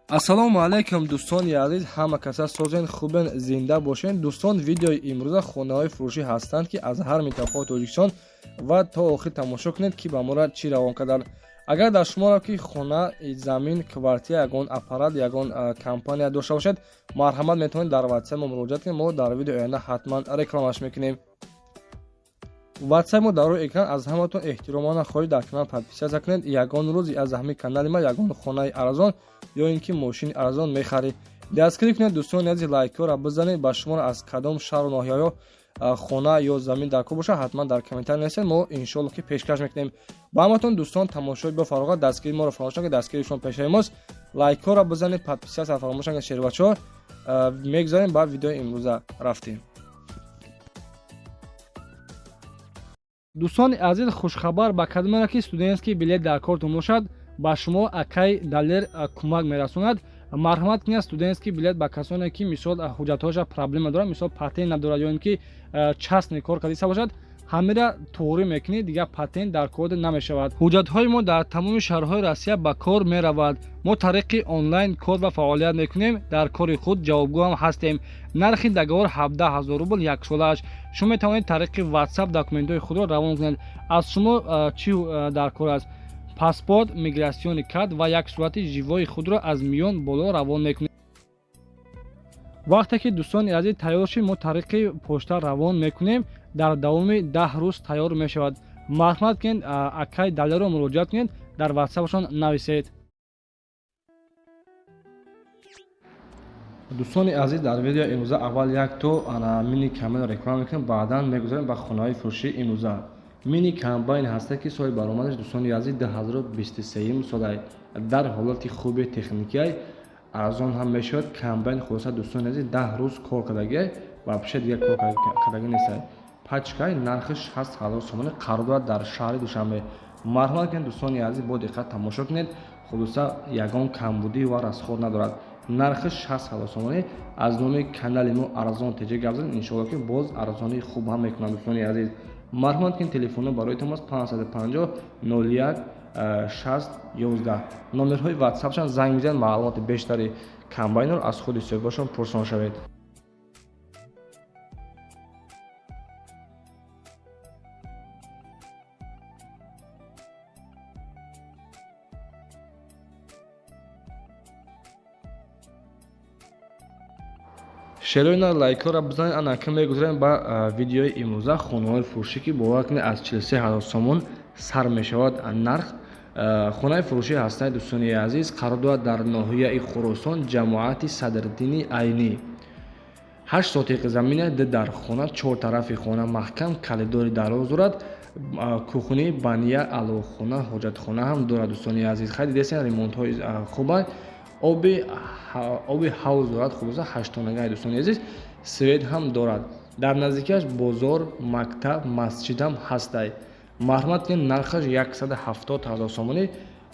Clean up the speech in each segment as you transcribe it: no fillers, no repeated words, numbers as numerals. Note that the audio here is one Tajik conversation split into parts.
ассалому алайкум дӯстони азиз, ҳама каса созен хубен, зинда бошен. дӯстон, видеои имрӯза хонаҳои фурӯшӣ ҳастанд ки аз ҳар минтақаҳои Тоҷикистон ва то охир тамошо кунед ки ба моро чӣ равон карданд. агар дар шуморо ки хона, замин, квартира, ягон аппарат, ягон компания дошта бошед, марҳамат метавонед дар ватсап мо муроҷиат кунед. мо дар видеои оянда ҳатман рекламаш мекунем. ватсап мо дар рӯи экран. аз ҳаматон эҳтиромона хоҳиш дар канал подписатсия кунед. ягон рӯзи аз ҳамин канали ма ягон хонаи арзон ё ин ки мошини арзон мехаред, дастгирӣ кунед. дӯстони азиз, лайкҳоро бизанед. ба шуморо аз кадом шаҳру ноҳияҳо хона ё замин дар кор бошад, ҳатман дар комментар нависед. мо иншоалло ки пешкаш мекунем. ба ҳаматон дӯстон, тамошои бафароғат, дастгирии моро фаромӯш накунед. дастгирии шумо пешаи мост. лайкҳоро бизанед, подписатсия фаромӯш накунед. шербачаҳо мегзарем ба видеои имрӯза рафтем. дӯстони азиз, хушхабар ба кадомеро ки студентский билет дар кортон бошад, ба шумо акай далер кӯмак мерасонад. марҳамат кунед, студентский билет ба касоне ки мисол ҳуҷҷатҳоша проблема дорад, мисол патент надорад ё ин ки частный кор кардиса бошад, ҳамира тоғрӣ мекунед, дигар патент дар кор намешавад. ҳуҷҷатҳои мо дар тамоми шаҳрҳои Россия ба кор меравад. мо тариқи онлайн кор ва фаъолият мекунем. дар кори худ ҷавобгӯ ҳам ҳастем. нархи договор 17 000 рубл яксолааш. шумо метавонед тариқи ватсап документҳои худро равон кунед. аз шумо чӣ дар кор аст? паспорт, миграсиони карт ва як сурати живои худро аз миён боло равон мекунед. вақте ки дӯстони азиз тайёр шид, мо тариқи почта равон мекунем. дар давоми 10 рӯз тайёр мешавад. марҳамат кунед, акай далерро муроҷиат кунед, дар ватсапшон нависед. дӯстони азиз, дар видеои имрӯза аввал як то мини камеро реклама мекунем, баъдан мегузарем ба хонаҳои фурӯшии имрӯза. мини комбайн ҳастад ки соли баромадаш дӯстони азиз 2023 содай дар ҳолати хуби техникияй арзон ҳам мешавад. комбайн хулоса дӯстони азиз 10 рӯз кор кардагиай ва бишад дигар кор кардаги нестад. пачкай нархи 60 000 сомонӣ қарор дорад дар шаҳри душанбе. марҳамат кунед дӯстони азиз, бо диққат тамошо кунед. хулоса ягон камбудӣ ва расход надорад. нархи 60 000 сомонӣ. аз номи канали мо арзон теҷа гап зад, иншоалло ки боз арзони хуб ҳам мекунад. дӯстони азиз, марҳамат кунед, телефонно бароитон мост 550 01 60 11. номерҳои ватсапшон занг мезанед, маълумоти бештари комбайнро аз худи соҳибашон пурсон шавед. шероина лайкҳоро бизанед. анака мегузарем ба видеои имрӯза. хонаҳои фурӯшӣ ки бовар кунед аз 43 000 сомон сар мешавад нарх. хонаи фурӯшӣ ҳастаи дӯстони азиз қарор дорад дар ноҳияи Хӯросон, ҷамоати Садриддини Айнӣ. 8 сотиқи замина дар хона, 4 тарафи хона маҳкам, калидори дароз дорад. кухни, бания, аловхона, ҳоҷатхона ҳам дорад. дӯстони азиз, хайди десен ремонтҳои хуба. оби ҳавз дорад, хулоса 8 тонагай. дӯстони азиз, свет ҳам дорад. дар наздикиаш бозор, мактаб, масҷид ҳам ҳастай. марҳамат кунед, нархаш 170 000 сомонӣ.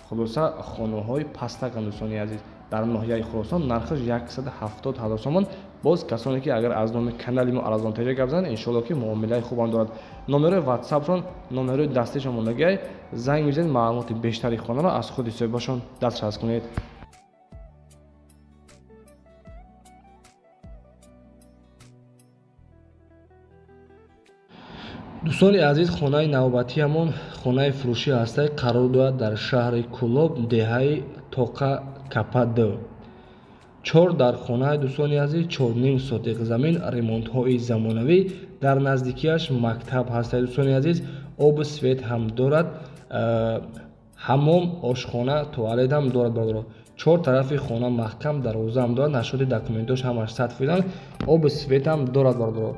хулоса хонаҳои пастаканд. дӯстони азиз, дар ноҳияи Хӯросон нархаш 170 000 сомон. боз касоне ки агар аз номи канали мо арзон теҷа гап занед, иншоалло ки муомилаи хубам дорад. номерои ватсапшон, номерои дастишон мондагиай, занг мезанед, маълумоти бештари хонаро аз худи соҳибашон дастрас кунед. дӯстони азиз, хонаи навбатиамон хонаи фурӯшӣ ҳастай қарор дорад дар шаҳри Кӯлоб, деҳаи Тоқа Капа-2. 4 дар хонаи дӯстони азиз, 4.5 сотиқи замин, ремонтҳои замонавӣ. дар наздикиаш мактаб ҳастай дӯстони азиз, обу свет ҳам дорад. ҳаммом, ошхона, туалет ҳам дорад. бародаро 4 тарафи хона маҳкам, дарвоза ҳам дорад. нашоди документош ҳамаш 100%. обу свет ҳам дорад. бародаро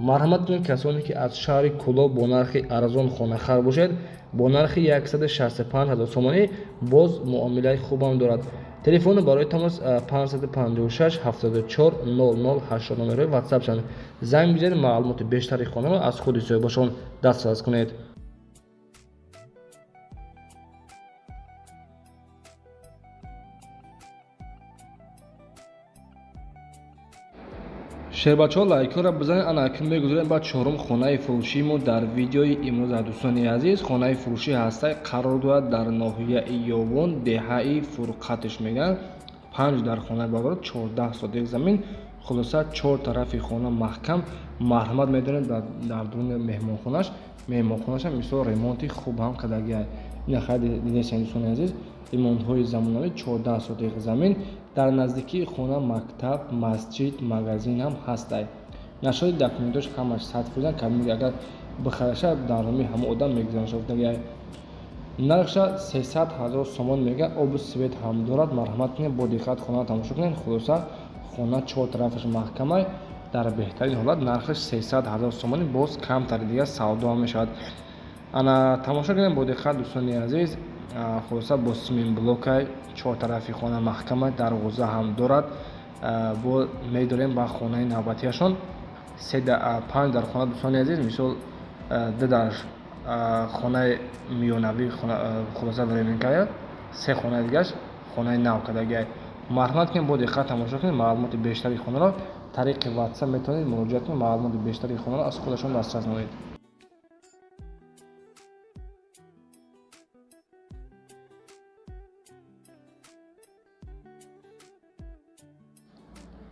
марҳамат кунед, касоне ки аз шаҳри Кӯлоб бо нархи арзон хонахар бошед, бо нархи 165 000 сомонӣ боз муомилаи хубам дорад. телефони бароитон мост 556 74 00 80. номерои ватсапшон занг бизанед, маълумоти бештари хонаро аз худи соҳибашон дастрас кунед. шербачаҳо лайкҳоро бизанед. анака мегузарем ба чорум хонаи фурӯшии мо дар видеои имрӯза. дӯстони азиз, хонаи фурӯшӣ ҳастай қарор дорад дар ноҳияи Ёвон, деҳаи Фурқатиш мегӯянд. 5 дар хонаи Бағдод 14 сотик замин. Хулоса 4 тарафи хона маҳкам марҳамат медорад дар дуруни меҳмонхонаш. Меҳмонхонаш ҳам мисол ремонти хуб ҳам кардагиай. Ина хайди дидесен дӯстони азиз, ремонтҳои замонавӣ 14 сотик замин. Дар наздикии хона мактаб, масҷид, магазин ҳам ҳастай. Нашоди документош ҳамаш 100% камил, агар бихараша дар номи ҳама одам мегузаронад. Нархша 300 000 сомон мега, обу свет ҳам дорад. Марҳамат кунед, бо диққат хона тамошо кунед. Хулоса хона 4 тарафаш маҳкамай, дар беҳтарин ҳолат нархаш 300 000 сомони, боз камтари дига савдо мешавад. Ана тамошо кунед бо диққат дӯстони азиз. Хулоса бо симин блокай 4 тарафи хона маҳкамай, дарвоза ҳам дорад. Бо медорем ба хонаи навбатиашон 5 дар хона дӯстони азиз, мисол дар хонаи миёнавӣ хулоса временкая 3 хонаи дигаш хонаи нав кардагиай. Марҳамат кунед, бо диққат тамошо кунед. маълумоти бештари хонаро тариқи WhatsApp метавонед муроҷиат кунед. маълумоти бештари хонаро аз худашон дастрас намоед.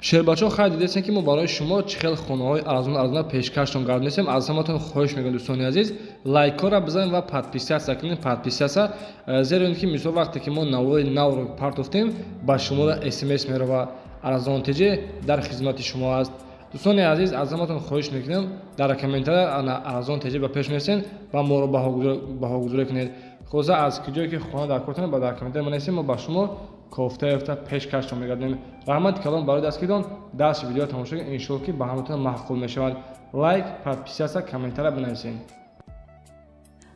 шербачо хай дидесен ки мо барои шумо чӣ хел хонаҳои арзона пешкаштон гардонистем. Аз ҳаматон хоҳиш мекунам дӯстони азиз, лайкҳоро бизанед ва подписатсия кунед. Подписатсия зеро ин ки мисол вақте ки мо навои навро партофтем ба шуморо смс мерава. арзонтеҷе дар хизмати шумо аст. дӯстони азиз, аз ҳаматон хоҳиш мекунам дар комментария арзонтеҷе ба пеш мерсен ва моро баҳогузорӣ кунед. хулоса аз киҷое ки хона дар кортон ба дар комментария менависем, мо ба шумо кофта пешкаштон мегардем. раҳмати калон барои дастгиридон. дарси видео тамошо кунед. иншоалло ки ба ҳаматон маъқул мешавад. лайк, подписатсия, комментария бинависен.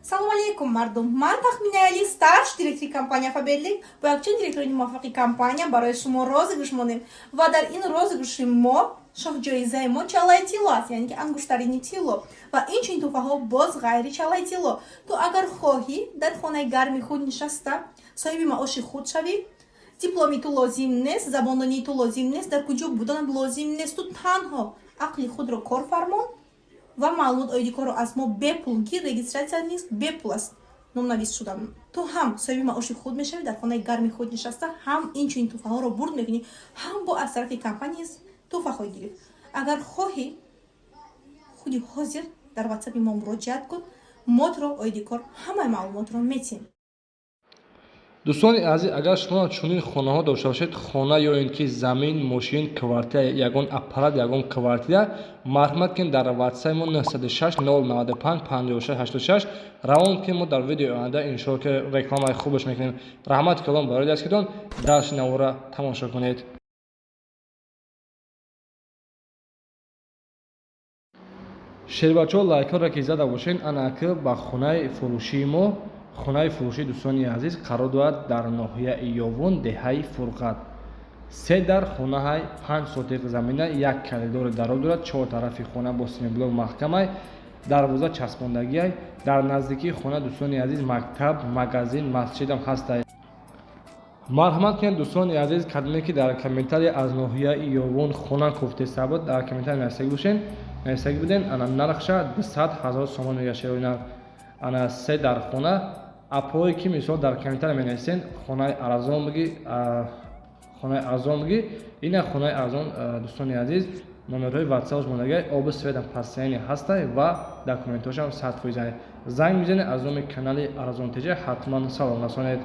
Салом алейкум мардум. Ман Тахмина Али, старший директори компания Faberlic ба якчанд директори муваффақи компания барои шумо розыгрыш монем ва дар ин розыгрыши мо шоҳҷоизаи мо чалаи тилло аст, яъне ки ангуштарини тилло ва инчунин туҳфаҳо боз ғайри чалаи тилло. Ту агар хоҳӣ дар хонаи гарми худ нишаста соҳиби маоши худ шавӣ, дипломи ту лозим нест, забондонии ту лозим нест, дар куҷо буданат лозим нест, ту танҳо ақли худро кор фармон ва маълумот оиди корро аз мо бепул гир. Регистратсия нест, бепул аст номнавис шудан. Ту ҳам соҳиби маоши худ мешавӣ, дар хонаи гарми худ нишаста ҳам инчунин туҳфаҳоро бурд мекунӣ, ҳам бо аз тарафи компания туҳфа хоҳӣ гирифт. агар хоҳӣ худи ҳозир дар WhatsApp-и мо муроҷиат кун, мо туро оиди кор ҳамаи маълумотро метиҳем. дӯстони азиз, агар шумо чунин хонаҳо дошта бошед, хона ё ин ки замин, мошин, квартира, ягон аппарат, ягон квартира, марҳамат кунед дар WhatsApp мо 96 095 56 86 равон ки мо дар видеои оянда иншоалло ки рекламаи хубаш мекунем. раҳмати калон барои дастгиридон. дарси навора тамошо кунед. шербачо лайкҳоро ки зада бошед, анаки ба хонаи фурӯшии мо, хонаи фурӯшии дӯстони азиз қарор дорад дар ноҳияи Ёвон, деҳаи Фурқат. 3 дар хонаҳай 5 сотик замина, як коридори дароз дорад. 4 тарафи хона бо симинблок маҳкамай, дарвоза часпондагиай. дар наздикии хона дӯстони азиз мактаб, магазин, масҷидам ҳастай. марҳамат кунед дӯстони азиз, кадоме ки дар комментария аз ноҳияи Ёвон хона гуфтеста буд, дар комментария нависагӣ буден. ана нархша 200 000 сомон мегашад. ана 3 дар хона апҳое ки мисол дар комментария менависен хонаи арзон бигӣ. ина хонаи арзон дӯстони азиз, номерҳои WhatsApp монагай, оби светам пасяни ҳастай ва документошам 100%. занг мизанед аз номи канали арзонтеҷа, ҳатман салом расонед.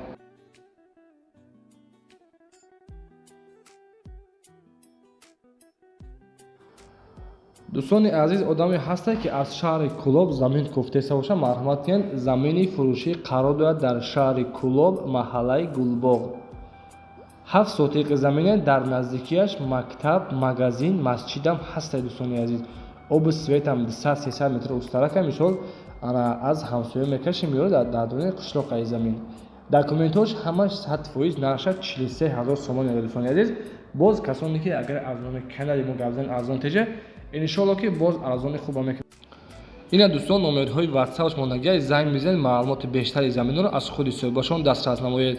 дӯстони азиз, одаме ҳастад ки аз шаҳри Кӯлоб замин гуфтеста боша, марҳамат кунед. замини фурӯшӣ қарор дорад дар шаҳри Кӯлоб, маҳаллаи Гулбоғ. 7 сотиқи замина, дар наздикияш мактаб, магазин, масҷидам ҳастад дӯстони азиз. оби светам 200-300 метр устарака, мисол аз ҳамсоё мекаши меёрад дар дуни қишлоқаи замин. документош ҳамаш 100%, нарша 43 000 сомон меёрад дӯстони азиз. боз касоне ки агар аз номи канали мо гавзан арзонтеҷа, иншоалло ки боз арзони хуба мекунад. ина дӯстон номерҳои WhatsApp монагай, занг мизанед, маълумоти бештари заминро аз худи соҳибашон дастрас намоед.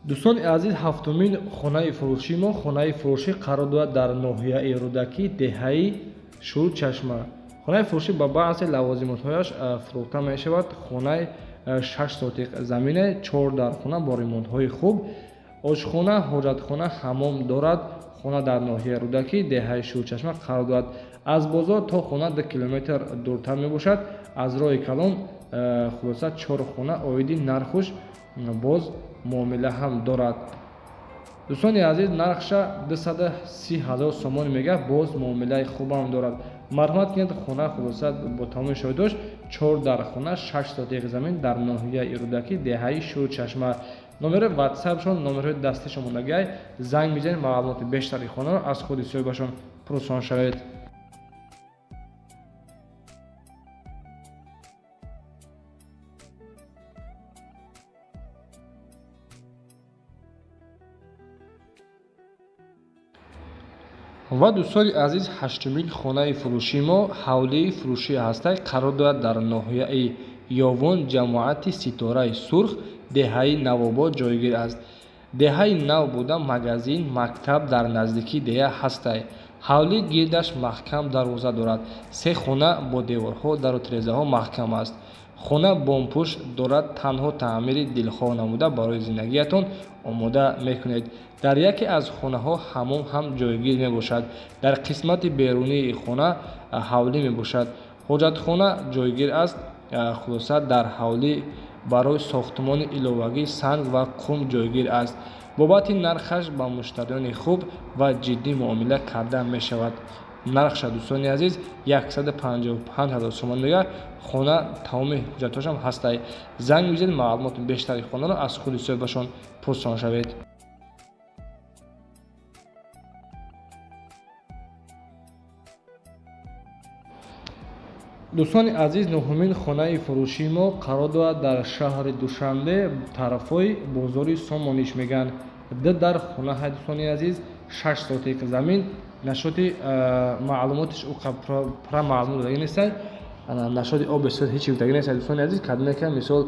дӯстони азиз, ҳафтумин хонаи фурӯшии мо, хонаи фурӯшӣ қарор дорад дар ноҳияи Рӯдакӣ, деҳаи Шӯрчашма. хонаи фурӯшӣ ба баъзе лавозимотҳояш фурӯхта мешавад. хонаи 6 сотиқ замине, 4 дар хона бо ремонтҳои хуб, ошхона, ҳоҷатхона, ҳаммом дорад. хона дар ноҳияи Рӯдакӣ, деҳаи Шӯрчашма қарор дорад. аз бозор то хона 2 километр дуртар мебошад. аз роҳи калон хулоса 4 хона оиди нархуш боз муомила ҳам дорад. дӯстони азиз, нархша 230 000 сомон мегӯяд, боз муомилаи хубам дорад. марҳамат кунед, хона хулоса бо тамоми шоидош 4 дар хона 6 сотиқ замин дар ноҳияи Рӯдакӣ, деҳаи Шӯрчашма. номери ватсапшон, номерҳои дастӣ шумондагиҳай, занг бизанед, маълумоти бештари хонаро аз худи соҳибашон пурсон шавед. ва дӯстони азиз, ҳаштумин хонаи фурӯшии мо ҳавлии фурӯшӣ ҳастай қарор дорад дар ноҳияи Ёвон, ҷамоати Ситораи Сурх, деҳаи Навобод ҷойгир аст. деҳаи нав буда магазин, мактаб дар наздикии деҳа ҳастай. ҳавли гирдаш маҳкам дарвоза дорад. 3 хона бо деворҳо, дару тирезаҳо маҳкам аст. хона бомпӯшт дорад. танҳо таъмири дилхоҳ намуда барои зиндагиятон омода мекунед. дар яке аз хонаҳо ҳаммом ҳам ҷойгир мебошад. дар қисмати берунии хона ҳавлӣ мебошад. ҳоҷатхона ҷойгир аст. хулоса дар ҳавлӣ барои сохтмони иловагӣ санг ва қум ҷойгир аст. бобати нархаш ба муштариёни хуб ва ҷиддӣ муомила карда мешавад. нархша дӯстони азиз 155 000 сомон мегӯяд. хона тамоми ҳуҷҷатҳошам ҳастай. занг бизанед, маълумоти бештари хонаро аз худи соҳибашон пурсон шавед. дӯстони азиз, нуҳумин хонаи фурӯшии мо қарор дорад дар шаҳри Душанбе, тарафҳои бозори Сомониш мегӯянд. 2 дар хонаҳай дӯстони азиз, 6 сотиқ замин. нашоди маълумотиш пура маълумот додагӣ нестай. нашоди оби суд ҳечи гуфтагӣ нестай. дӯстони азиз, кадоме ки мисол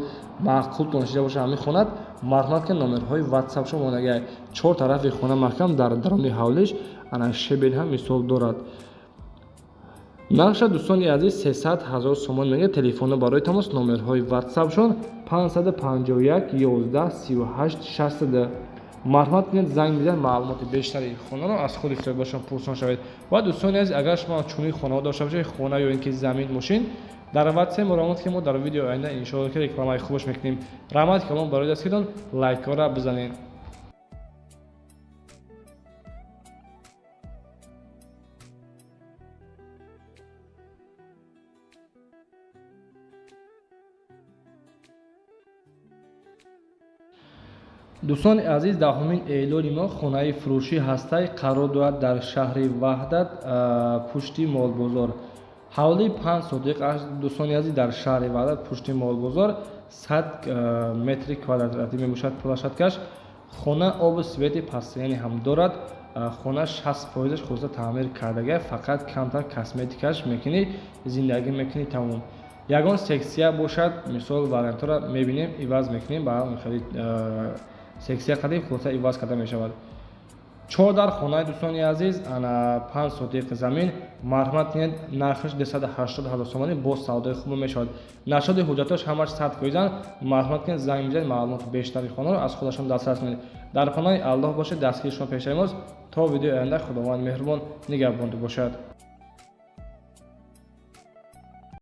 маъқул донишида боша ҳамин хонат, марҳамат ки номерҳои ватсапшон монагиҳай. 4 тарафи хона маҳкам, дар даруни ҳавлиш шебел ҳам мисол дорад. нархша дӯстони азиз 300 000 сомон мегӯяд. телефонно барои тамос, номерҳои ватсапшон 551 11 38 62. марҳамат кунед, занг бизанед, маълумоти бештари хонаро аз худи соҳибашон пурсон шавед. ва дӯстони азиз, агар шумо чунин хонаҳо дошта бошед, хона ё ин ки замин, мошин, дар ватсап раҳмат ки мо дар видеои оянда иншоалло ки рекламаи хубаш мекунем. раҳмат ки калом барои дастгирдан лайкҳоро бизанед. дӯстони азиз, 10 эйлони мо хонаи фурӯшӣ ҳастай қарор дорад дар шаҳри Ваҳдат, пушти Молбозор. ҳавли 5 сотиқ аст. дӯстони азиз, дар шаҳри Ваҳдат, пушти Молбозор, 100 метри квадратӣ мебошад площадкаш. хона обу свети постоянӣ ҳам дорад. хона 60% хулоса таъмир кардагиҳай, фақат камтар косметикаш мекунӣ, зиндагӣ мекунӣ, тамом. ягон сексия бошад, мисол вариантора мебинем, иваз мекунем, ба сексия қадим хулоса иваз карда мешавад. 4 дар хонаи дӯстони азиз, 5 сотиқ замин. марҳамат кунед, нархаш 280 000 сомонӣ, бо савдои хуб мешавад. нашоди ҳуҷҷатош ҳамаш 100%. марҳамат кунед, занг бизанед, маълумоти бештари хонаро аз худашон дастрас кунед. дар хонаи Аллоҳ бошед, дастгири шумо пешаи мост. то видеои оянда, худованд меҳрубон нигаҳбонтон бошад.